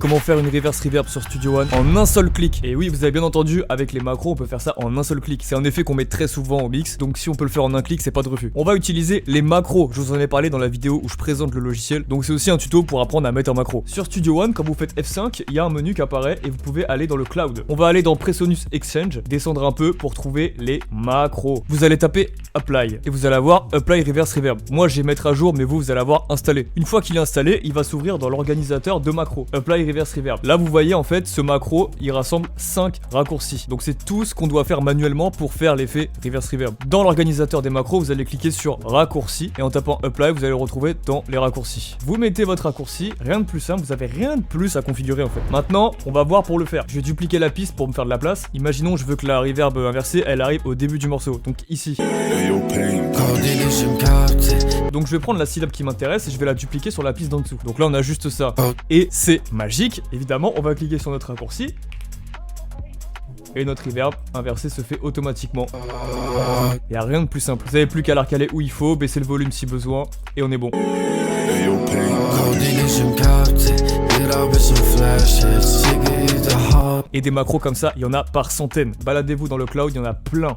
Comment faire une reverse reverb sur Studio One en un seul clic. Et oui, vous avez bien entendu, avec les macros on peut faire ça en un seul clic. C'est un effet qu'on met très souvent au mix, donc si on peut le faire en un clic, c'est pas de refus. On va utiliser les macros, je vous en ai parlé dans la vidéo où je présente le logiciel, donc c'est aussi un tuto pour apprendre à mettre un macro. Sur Studio One, quand vous faites F5, il y a un menu qui apparaît et vous pouvez aller dans le cloud. On va aller dans Presonus Exchange, descendre un peu pour trouver les macros. Vous allez taper Apply et vous allez avoir Apply Reverse Reverb. Moi je vais mettre à jour, mais vous allez avoir installé. Une fois qu'il est installé, il va s'ouvrir dans l'organisateur de macros. Apply Reverse Reverb. Là vous voyez en fait ce macro il rassemble 5 raccourcis. Donc c'est tout ce qu'on doit faire manuellement pour faire l'effet Reverse Reverb. Dans l'organisateur des macros vous allez cliquer sur raccourci et en tapant Apply vous allez le retrouver dans les raccourcis. Vous mettez votre raccourci, rien de plus simple, vous avez rien de plus à configurer en fait. Maintenant on va voir pour le faire. Je vais dupliquer la piste pour me faire de la place. Imaginons je veux que la reverb inversée elle arrive au début du morceau, donc ici. Donc je vais prendre la syllabe qui m'intéresse et je vais la dupliquer sur la piste d'en dessous. Donc là on a juste ça. Et c'est magique, évidemment on va cliquer sur notre raccourci. Et notre reverb inversé se fait automatiquement. Il n'y a rien de plus simple. Vous n'avez plus qu'à la recaler où il faut, baisser le volume si besoin, et on est bon. Et des macros comme ça, il y en a par centaines. Baladez-vous dans le cloud, il y en a plein.